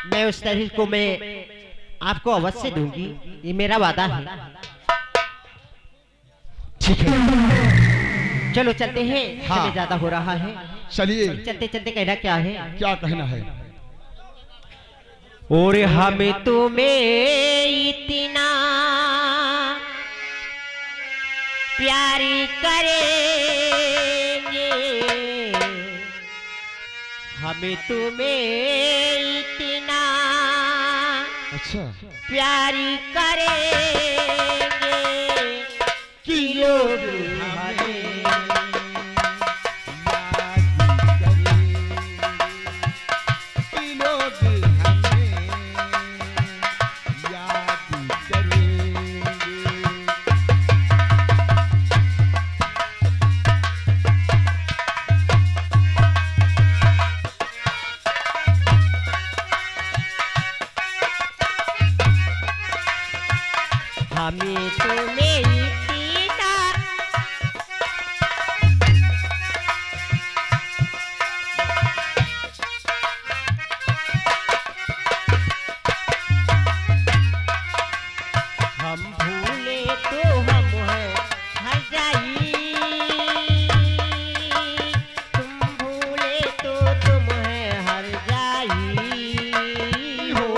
मैं उस तहरीर को मैं आपको अवश्य दूंगी, ये मेरा वादा है। ठीक है, चलो चलते हैं। हाँ। समय ज्यादा हो रहा है। चलिए। चलते चलते कहना क्या है? क्या कहना है? और हम तुम्हें इतना प्यारी करेंगे, हम तुम्हें इतना अच्छा, प्यारी करेंगे कि लोग हमें हमें तुम्हें इतना हम भूले तो हम हैं हर जाई, तुम भूले तो तुम हैं हर जाई हो।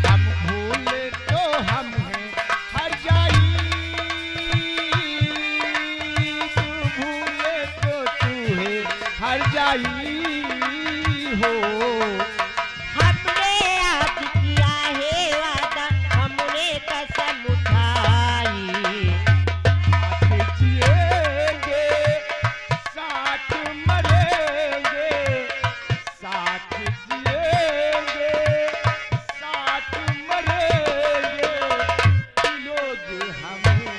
हम भूले तो हम हैं हर जाई, तू भूले तो तू है हर जाई हो। हमने आज किया है वादा, हमने कसम उठाई, साथ जिएंगे, साथ मरेंगे, साथ जिएंगे, साथ मरेंगे, लोग हमें।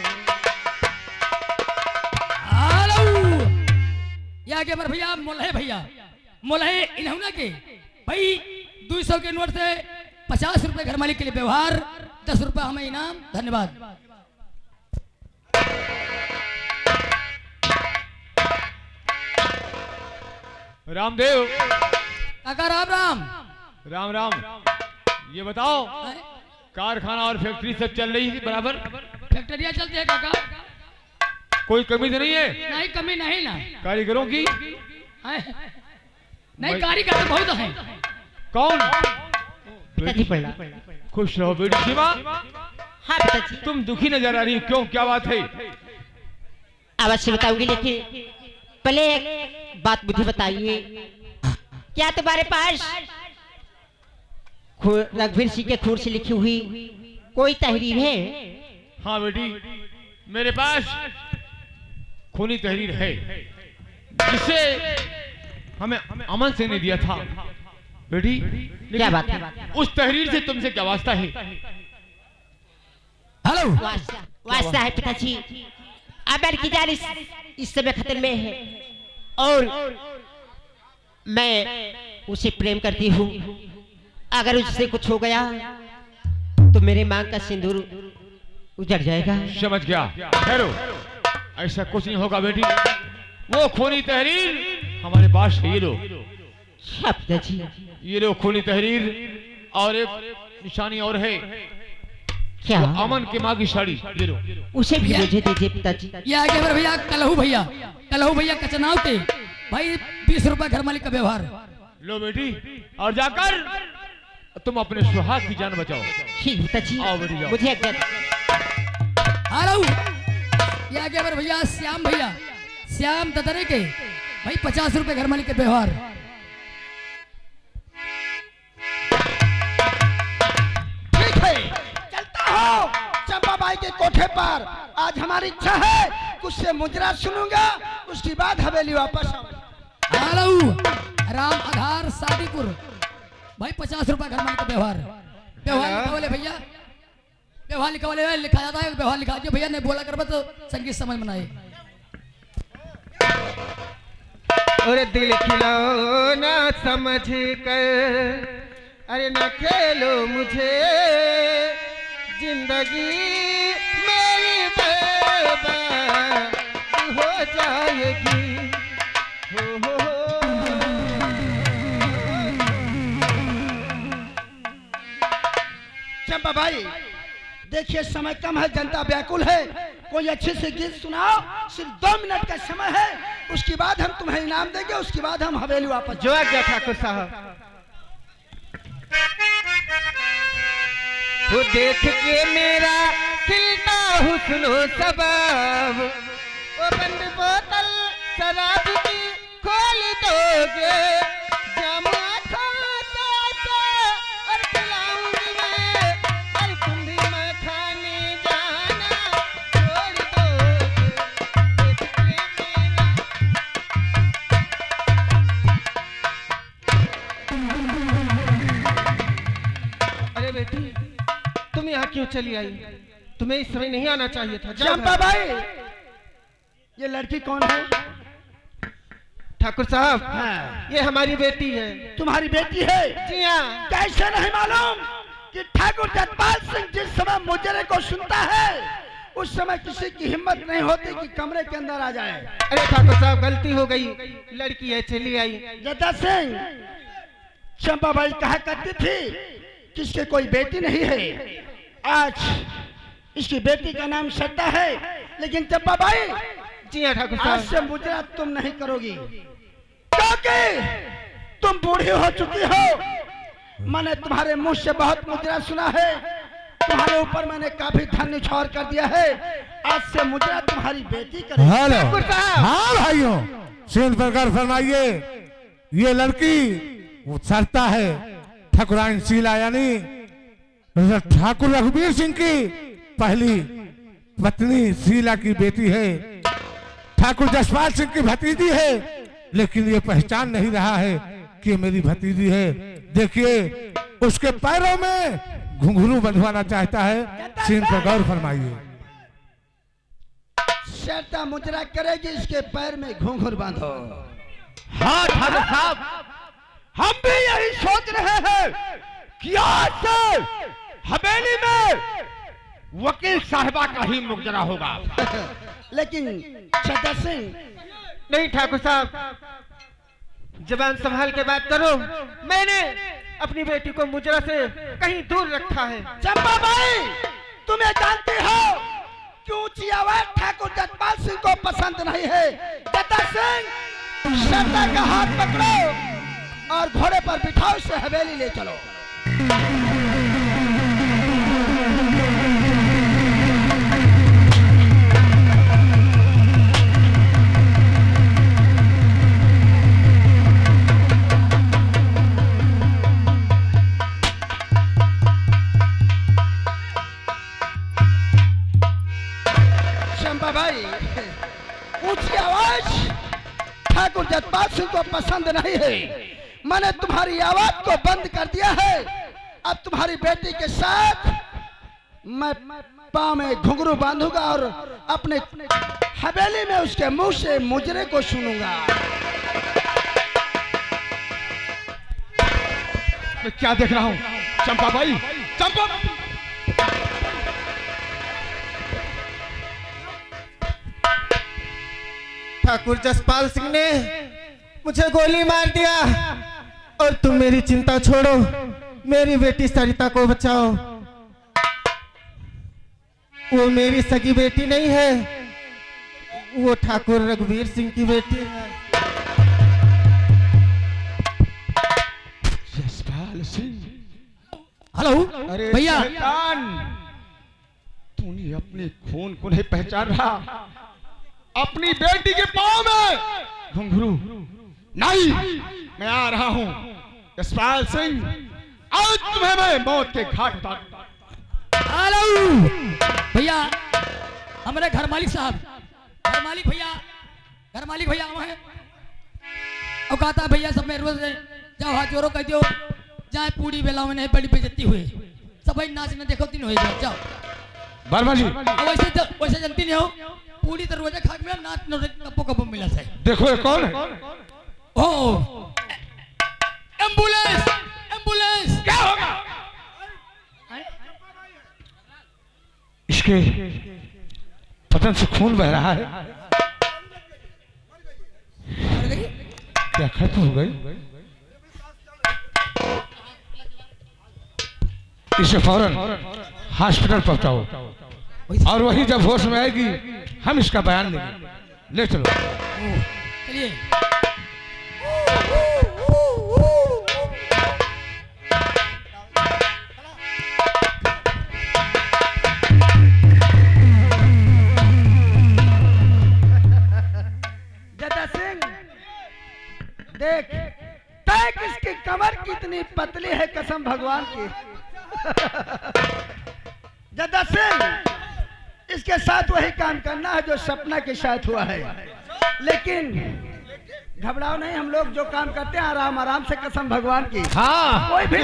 हेलो, या के पर भैया मोलहे भैया मोलहे इन्होंने के भाई 200 के नोट से 50 रुपए घर मालिक के लिए व्यवहार, 10 रुपए हमें इनाम। धन्यवाद। रामदेव, काका राम राम। राम राम। ये बताओ, कारखाना और फैक्ट्री सब चल रही है बराबर? फैक्ट्रियाँ चलती है काका, कोई कमी तो नहीं है? नहीं कमी नहीं ना। कारीगरों की? हैं? नहीं कारीगर तो बहुत हैं। कौन? पिताजी पढ़ा। खुश रहो बेटी शिवा। हाँ पिताजी, तुम दुखी नजर आ रही हो, क्यों, क्या बात है? अवश्य बताऊंगी, लेकिन पहले एक बात मुझे बताइए, क्या तुम्हारे पास रघुवीर सिंह के खून से लिखी हुई कोई तहरीर है? हाँ बेटी, मेरे पास खूनी तहरीर है, जिसे हमें अमन सिंह ने दिया था बेटी। क्या बात है? उस तहरीर से तुमसे क्या वास्ता है? हेलो, वास्ता है पिताजी। अमर की जान इस समय खतरे में है और मैं उसे प्रेम करती हूँ। अगर उससे कुछ हो गया तो मेरे मांग का सिंदूर उजड़ जाएगा। समझ गया, ठहरो, ऐसा कुछ नहीं होगा बेटी। वो खूनी तहरीर हमारे पास है, ये लो। हाँ पिताजी। ये लो खूनी तहरीर, और एक निशानी और है, क्या? वो अमन की माँ की साड़ी, ये लो। उसे भी मुझे दीजिए पिताजी। ये आगे पर भैया कलहू भैया कचनाव के भाई 20 रुपए घर मालिक का व्यवहार। लो बेटी, और जाकर तुम अपने सुहाग की जान बचाओ। ठीक पिताजी, आओ बेटी जाओ। मुझे आज्ञा। हेलो, ये आगे पर भैया श्याम ददरे के भाई 50 रुपए घर मालिक के व्यवहार। ठीक है, चलता हो चंपा बाई के कोठे पर। आज हमारी इच्छा है कुछ से मुजरा सुनूंगा, उसके बाद हवेली वापस आऊंगा। हेलो, राम आधार शादीपुर भाई 50 रुपए घर मालिक का व्यवहार। व्यवहार लिखा वाले भैया, व्यवहार लिखा वाले लिखा जाता है, व्यवहार लिखा दिया भैया ने बोला कर तो संगीत समझ में आए। और दिल खिलौना समझ कर, अरे न खेलो मुझे, जिंदगी मेरी बर्बाद हो जाएगी। हो चंपा भाई देखिए समय कम है, जनता व्याकुल है, कोई अच्छे से गीत सुनाओ। सिर्फ 2 मिनट का समय है, उसके बाद हम तुम्हें इनाम देंगे, उसके बाद हम हवेली वापस। जो आज्ञा ठाकुर साहब। वो देख के मेरा खिलता हुस्नो सबब, वो बंद बोतल शराब की खोल दोगे, जाम आँखों से और पिलाऊंगी मैं, और तुम भी मैं खाने जाना छोड़ दोगे। देख के मेरा अरे बेटी तुम यहाँ क्यों चली आई? तुम्हें इस समय नहीं आना चाहिए था। जाओ चंपा घर। भाई ये लड़की कौन है? ठाकुर साहब हाँ। ये हमारी बेटी है। तुम्हारी बेटी है? जी हाँ। कैसे नहीं मालूम कि ठाकुर जगपाल सिंह जिस समय मुजरे को सुनता है उस समय किसी की हिम्मत नहीं होती कि कमरे के अंदर आ जाए। अरे ठाकुर साहब गलती हो गई, लड़की है चली आई। जता सिंह चंपा भाई कहा करती थी कि इसके कोई बेटी नहीं है, आज इसकी बेटी का नाम श्रद्धा है, लेकिन चंपा भाई जी हाँ ठाकुर आज साहब। से मुजरा तुम नहीं करोगी क्योंकि तुम बूढ़ी हो चुकी हो। मैंने तुम्हारे मुंह से बहुत मुजरा सुना है, तुम्हारे ऊपर मैंने काफी धन निछावर कर दिया है, आज से मुजरा तुम्हारी बेटी करेगी। हेलो ठाकुर साहब। हाँ भाइयों सीन प्रकार फरमाइए। ये लड़की वो सरता है ठाकुराइन शीला यानी ठाकुर रघुवीर सिंह की पहली पत्नी शीला की बेटी है, ठाकुर जसपाल सिंह की भतीजी है, लेकिन ये पहचान नहीं रहा है कि मेरी भतीजी है। देखिए उसके पैरों में घुंघरू बंधवाना चाहता है, सीन पर गौर फरमाइए। श्रद्धा मुजरा करेगी, इसके पैर में घूंघर बांधो। हाँ ठाकुर साहब, हम भी यही सोच रहे हैं कि आज से हवेली में वकील साहिबा का ही मुकदरा होगा। लेकिन श्रद्धा सिंह नहीं ठाकुर साहब, जबान संभाल के बात करो। मैंने अपनी बेटी को मुजरा से कहीं दूर रखा है। चंपा भाई तुम्हें जानती हो कि ऊंची आवाज ठाकुर जगपाल सिंह को पसंद नहीं है। जता सिंह श्रद्धा का हाथ पकड़ो और घोड़े पर बिठाओ से हवेली ले चलो। चंपा भाई ऊंची आवाज ठाकुर जगपाल सिंह को पसंद नहीं है, मैंने तुम्हारी आवाज को बंद कर दिया है। अब तुम्हारी बेटी के साथ मैं पाँव में घुंघरू बांधूंगा और अपने हवेली में उसके मुंह से मुजरे को सुनूंगा। मैं क्या देख रहा हूँ? चंपा भाई, चंपा ठाकुर जसपाल सिंह ने मुझे गोली मार दिया और तुम मेरी चिंता छोड़ो, मेरी बेटी सरिता को बचाओ। वो मेरी सगी बेटी नहीं है, वो ठाकुर रघुवीर सिंह की बेटी है। जसपाल सिंह, हेलो अरे भैया शैतान, तूने अपने खून को नहीं पहचान रहा। अपनी बेटी के पाँव में घुंघरू नहीं, मैं आ रहा हूँ जसपाल सिंह, आज तुम्हें मैं मौत के घाट उतार। हेलो भैया, हमारे घर मालिक साहब, घर मालिक भैया वहाँ है। और कहता है भैया सब मेरे रोज जाओ हाथ जोड़ो, कह दो जाए पूरी बेला में नहीं बड़ी बेइज्जती हुई, सब भाई नाच न देखो तीन हो जाओ। वर्मा जी वैसे जनती नहीं हो, पूरी तो रोजा खा के नाच कपो कपो मिला से। देखो ये कौन है? ओ एम्बुलेंस एम्बुलेंस। क्या होगा? इसके बदन से खून बह रहा है, क्या खत्म हो गई? इसे फौरन हॉस्पिटल पहुंचाओ और वही जब होश में आएगी हम इसका बयान देंगे। ले चलो। चलिए। जदा सिंह देख, देख इसकी कमर कितनी पतली है, कसम भगवान की। जदा सिंह, इसके साथ वही काम करना है जो सपना के साथ हुआ है, लेकिन घबराओ नहीं, हम लोग जो काम करते हैं आराम आराम से, कसम भगवान की। हाँ कोई भी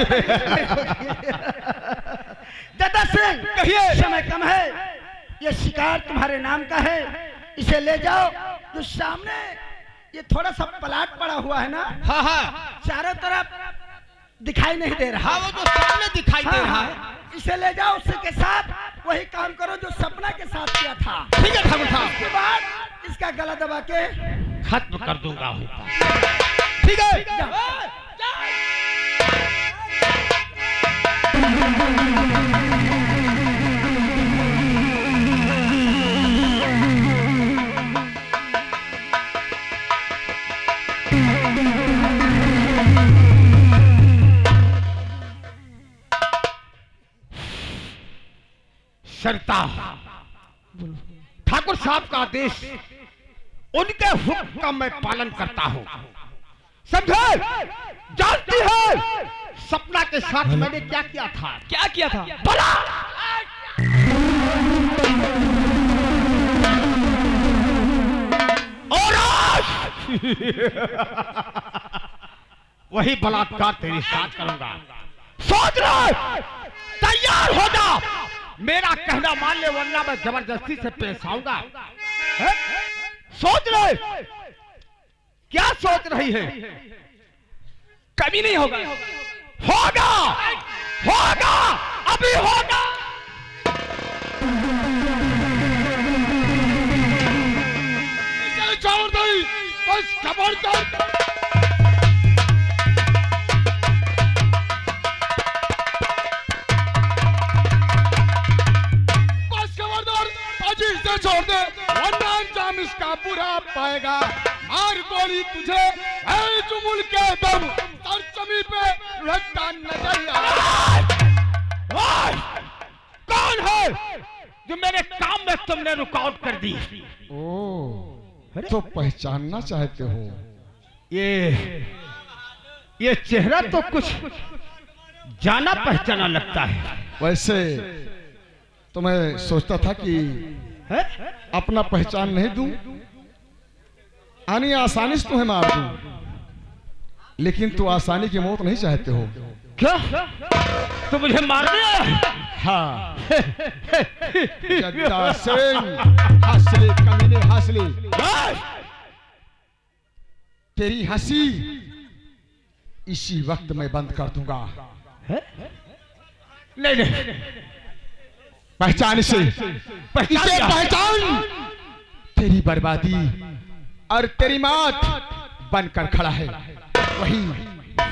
जदा सिंह, कहिए। समय कम है, ये शिकार तुम्हारे नाम का है, इसे ले जाओ। जो सामने ये थोड़ा सा प्लाट पड़ा हुआ है ना, हाँ हाँ चारों तरफ दिखाई नहीं दे रहा। हाँ, वो तो सामने दिखाई दे रहा है। इसे ले जाओ, उसी के साथ वही काम करो जो सपना के साथ किया था। ठीक है ठाकुर साहब, उसके बाद इसका गला दबा के खत्म कर दूंगा। ठीक है। सरता ठाकुर साहब का आदेश, उनके हुक्म का मैं पालन करता हूँ, समझे? जानती है सपना के साथ मैंने क्या किया था? क्या किया था? बला और आज वही बलात्कार तेरे साथ करूंगा। सोच रहे, तैयार हो जा, मेरा कहना मान ले वरना मैं जबरदस्ती से पेश आऊंगा। सोच रहे, क्या सोच रही है? कभी नहीं होगा। होगा, होगा, अभी होगा। छोड़ दे, बस खबरदार। छोड़ दे वरना अंजाम इसका बुरा पाएगा। मार गोली तुझे ऐ जुमुल के दम सरचमी पे लटका नजर आए। कौन है जो मेरे काम में तुमने रुकावट कर दी? ओ, तो पहचानना चाहते हो? ये चेहरा तो कुछ जाना पहचाना लगता है। वैसे तो मैं सोचता था कि अपना पहचान नहीं दूं, आनी आसानी से तुम्हें मार दूं, लेकिन तू आसानी की मौत नहीं चाहते हो। क्या तू मुझे मार दिया? हाँ। जद्दा सिंह, हंसले कमीने हंसले, तेरी हंसी इसी वक्त मैं बंद कर दूंगा। नहीं नहीं, पहचान इसे, इसे पहचान। तेरी बर्बादी और तेरी मौत बनकर खड़ा है वही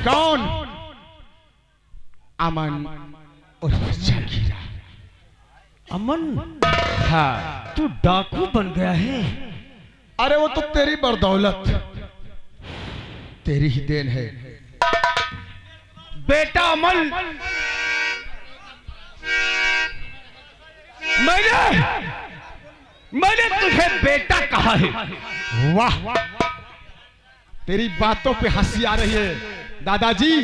कौन? अमन और जागीरा। अमन? हाँ। तू डाकू बन गया है? अरे वो तो तेरी बदौलत, तेरी ही देन है। बेटा अमन, मैंने तुझे बेटा कहा है। वाह, तेरी बातों पे हंसी आ रही है दादाजी।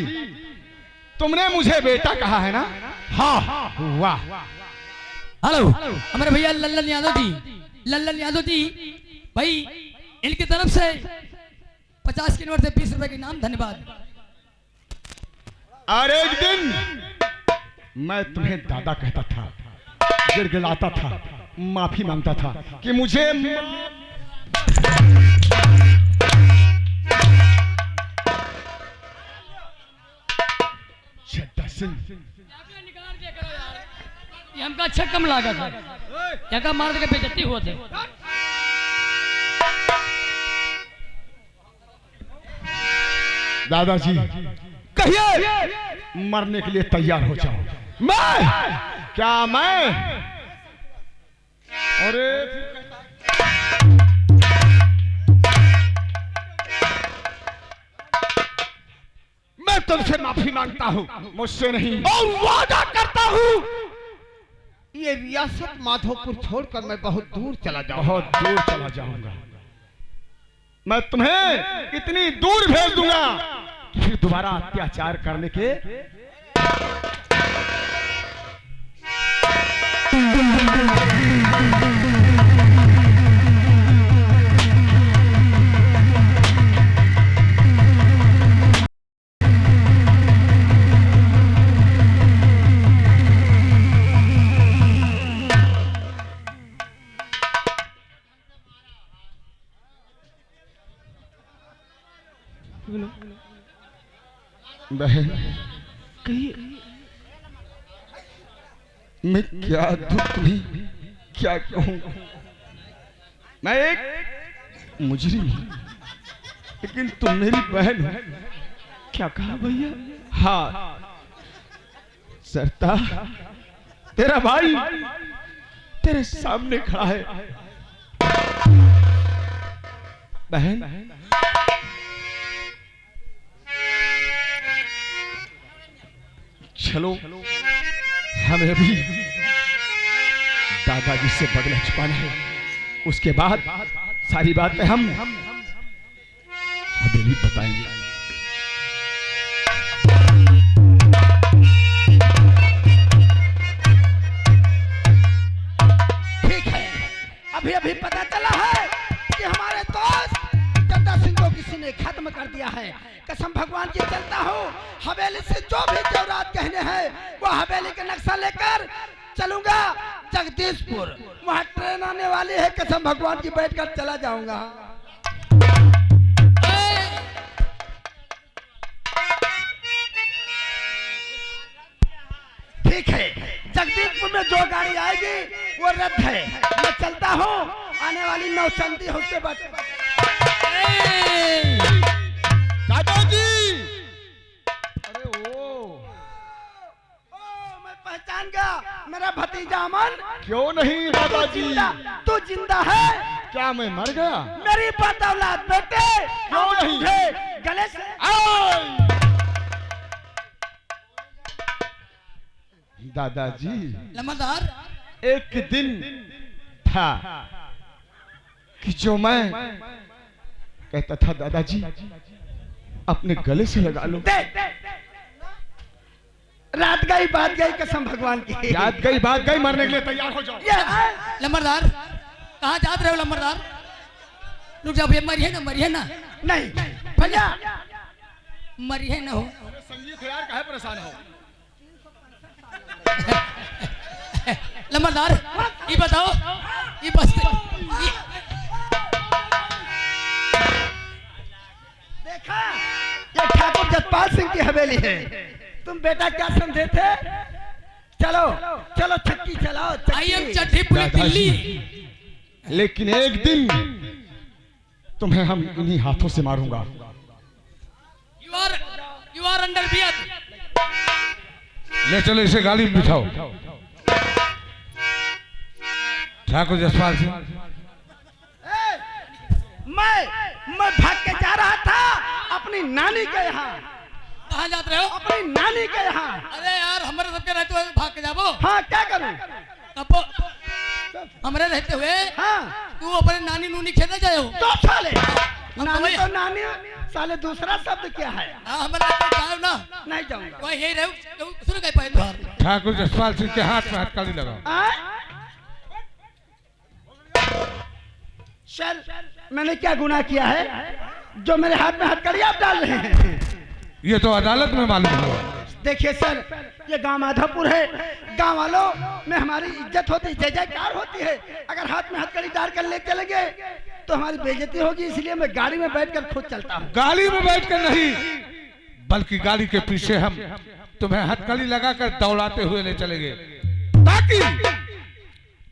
तुमने मुझे बेटा कहा है ना? हाँ। वाह। हेलो, हमारे भैया लल्लन यादव जी, लल्लन यादव जी भाई, इनकी तरफ से 50 की नोट से 20 रुपए के नाम धन्यवाद। और एक दिन मैं तुम्हें दादा कहता था, गिड़गिड़ाता था, माफी मांगता था कि मुझे जद्दा सिंह, ये हमका अच्छा कम लागत है, क्या का मार के बेइज्जती हुआ थे। दादाजी कहिए, मरने के लिए तैयार हो जाओ। मैं क्या मैं? अरे मैं तुमसे माफी मांगता हूँ, मुझसे नहीं, और वादा करता हूँ ये रियासत माधोपुर छोड़कर मैं बहुत दूर चला जाऊंगा, बहुत दूर चला जाऊंगा। मैं तुम्हें इतनी दूर भेज दूंगा कि फिर दोबारा अत्याचार करने के बहन मैं क्या दुख में क्या कहूँ। मैं एक मुजरिम हूँ, लेकिन तुम मेरी बहन हो। क्या कहा भैया? हाँ सरता, तेरा भाई तेरे सामने खड़ा है। बहन चलो हमें भी दादाजी से बदला चुकाना है, उसके बाद सारी बातें हम हवेली बताएंगे। ठीक है, अभी अभी पता चला है कि हमारे दोस्त जद्दा सिंह को किसी ने खत्म कर दिया है। कसम भगवान की चलता हूँ, हवेली से जो भी जेवरात कहने हैं वो हवेली का नक्शा लेकर चलूंगा जगदीशपुर। वहाँ ट्रेन आने वाली है, कसम भगवान की बैठकर चला जाऊंगा। ठीक है, जगदीशपुर में जो गाड़ी आएगी वो रद्द है। मैं चलता हूँ, आने वाली नौचंदी है उससे बच। दादाजी, अरे ओ मैं पहचान गया, मेरा भतीजा अमन। क्यों नहीं दादाजी? तू जिंदा है? क्या मैं मर गया? मेरी बात औलाद बेटे, क्यों नहीं? गले से दादाजी लम्बादार एक दिन था कि जो मैं कहता था दादाजी अपने गले से लगा लो। रात गई बात गई, कसम भगवान की। रात गई बात गई, मरने के लिए तैयार हो जाओ। लम्बादार कहाँ जाते रहे हो लम्बादार? रुक जाओ भैया, मरिए ना, मरिए ना। नहीं भैया, मरिए ना हो। संगीत यार काहे परेशान हो? लम्बादार ये बताओ, ये बस देखा, ये ठाकुर जसपाल सिंह की हवेली है। तुम बेटा क्या समझे थे? चलो चलो चक्की चलाओ, आई एम चट्टी पुली पिल्ली। लेकिन एक दिन तुम्हें हम इन्हीं हाथों से मारूंगा। You are under beer. ले चलो इसे गाड़ी में बिठाओ। ठाकुर जसपाल सिंह, मैं भाग के जा रहा था अपनी नानी के यहाँ। कहाँ जाते रहे हो? अपनी नानी के यहाँ। अरे यार हमारे सबके रहते हुए भाग के जाबो। हाँ क्या करूं? हमारे रहते हुए हाँ तू अपने नानी नूनी खेलने जाए हो? तो साले नानी तो नानी, साले दूसरा शब्द क्या है? हाँ हमारे जाओ ना। नहीं जाऊंगा। वही यही रहो, शुरू कर पाए। ठाकुर जसपाल सिंह के हाथ में हथकड़ी लगाओ। सर मैंने क्या गुनाह किया है जो मेरे हाथ में हथकड़ी आप डाल रहे हैं? ये तो अदालत में मालूम हुआ। देखिए सर, ये गांव माधोपुर है, गांव वालों में हमारी इज्जत होती, जय जयकार होती है। अगर हाथ में हथकड़ी डाल कर ले चलेंगे तो हमारी बेइज्जती होगी, इसलिए मैं गाड़ी में बैठकर खुद चलता हूँ। गाड़ी में बैठकर नहीं, बल्कि गाड़ी के पीछे हम तुम्हें हथकड़ी लगाकर दौड़ाते हुए ले चलेंगे, ताकि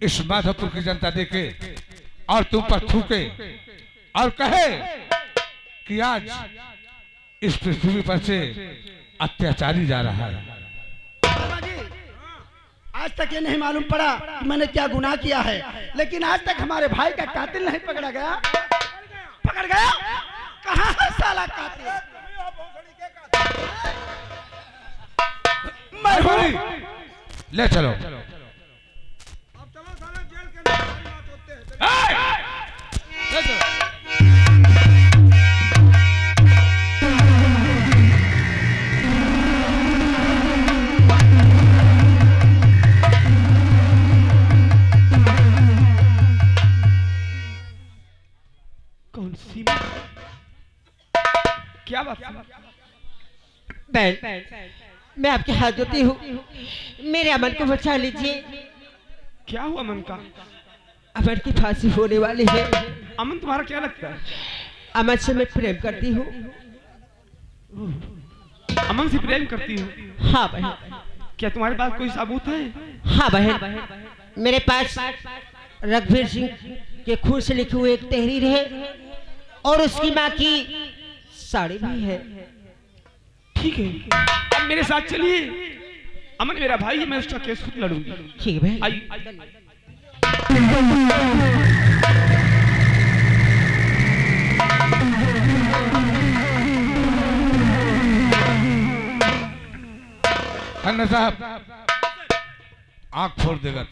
इस माधोपुर की जनता देखे और तुम पर थूके और कहे कि आज इस पृथ्वी पर से अत्याचारी जा रहा है। आज तक ये नहीं मालूम पड़ा कि मैंने क्या गुनाह किया है, लेकिन आज तक हमारे भाई का कातिल नहीं पकड़ा गया। पकड़ गया? कहाँ है साला कातिल? मैं हूँ। ले चलो। कौन सी क्या बात? बहन, मैं आपके हाथ जोड़ती हूँ, मेरे अमन को बचा लीजिए। क्या हुआ अमन का? अमन की फांसी होने वाली है। अमन तुम्हारा क्या लगता है? अमन से मैं प्रेम करती हूँ। अमन से प्रेम करती हो? हाँ बहन। क्या तुम्हारे पास कोई सबूत है? हाँ बहन, मेरे पास रघुवीर सिंह के खून से लिखी हुई एक तहरीर है और उसकी माँ की साड़ी भी है। ठीक है, अब मेरे साथ चलिए। अमन मेरा भाई है, मैं उसका केस खुद लड़ूंगी। ठीक है बहन। आइए। खन्ना साहब आंख फोड़ देगा।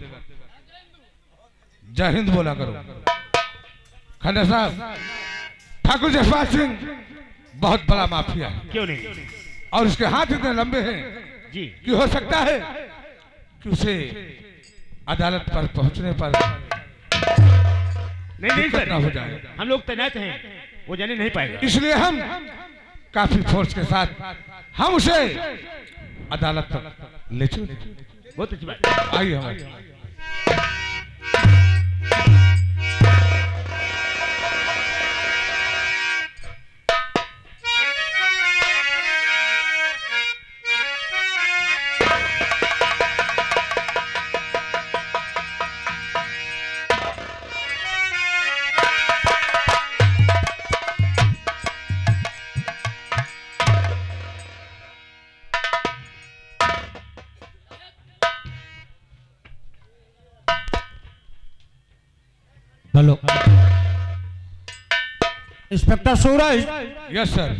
जय हिंद बोला करो। खन्ना साहब, ठाकुर जसपाल सिंह बहुत बड़ा माफिया है। क्यों नहीं? और उसके हाथ इतने लंबे हैं जी कि हो सकता है कि उसे अदालत पर पहुंचने पर नहीं दिक्कत ना हो जाए। हम लोग तैनात हैं, वो जाने नहीं पाएगा। इसलिए हम काफी फोर्स के साथ हम उसे अदालत तक ले चले। बहुत अच्छी बात। आइए हमारे। Hello inspector Suraj. Yes sir.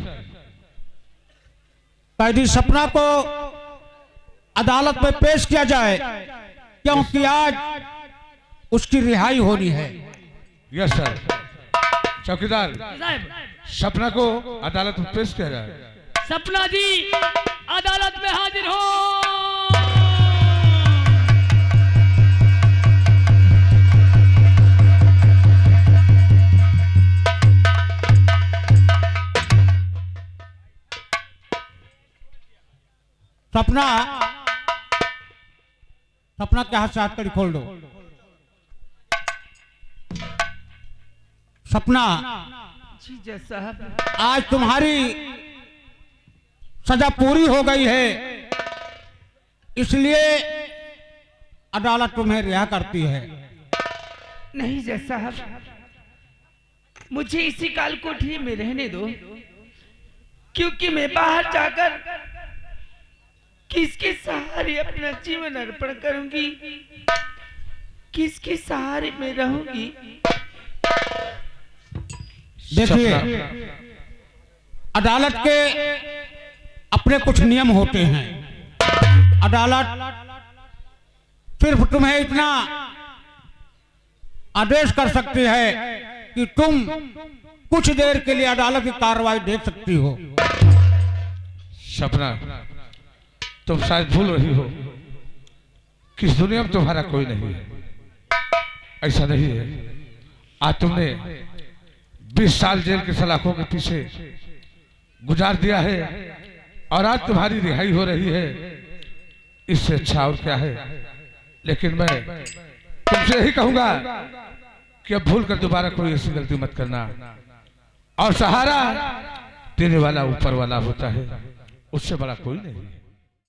कैदी सपना को अदालत में पेश किया जाए क्योंकि आज उसकी रिहाई होनी है। Yes sir. चौकीदार, सपना को अदालत में पेश किया जाए। सपना जी अदालत में हाजिर हो। सपना, सपना के हाथ से हथकड़ी खोल दो। सपना, जी जज साहब। आज तुम्हारी सजा पूरी हो गई है, इसलिए अदालत तुम्हें रिहा करती है। नहीं जज साहब, मुझे इसी काल कोठरी में रहने दो, क्योंकि मैं बाहर जाकर किसके सहारे अपना जीवन अर्पण करूंगी, किसके सहारे में रहूंगी। देखिए, अदालत के अपने कुछ नियम होते हैं। अदालत सिर्फ तुम्हें इतना आदेश कर सकती है कि तुम कुछ देर के लिए अदालत की कार्रवाई देख सकती हो। सपना, तुम शायद भूल रही हो कि इस दुनिया में तुम्हारा कोई नहीं है। ऐसा नहीं है। आज तुमने 20 साल जेल के सलाखों के पीछे गुजार दिया है और आज तुम्हारी रिहाई हो रही है। इससे अच्छा और क्या है। लेकिन मैं तुमसे यही कहूंगा कि अब भूल कर दोबारा कोई ऐसी गलती मत करना। और सहारा देने वाला ऊपर वाला होता है, उससे बड़ा कोई नहीं है।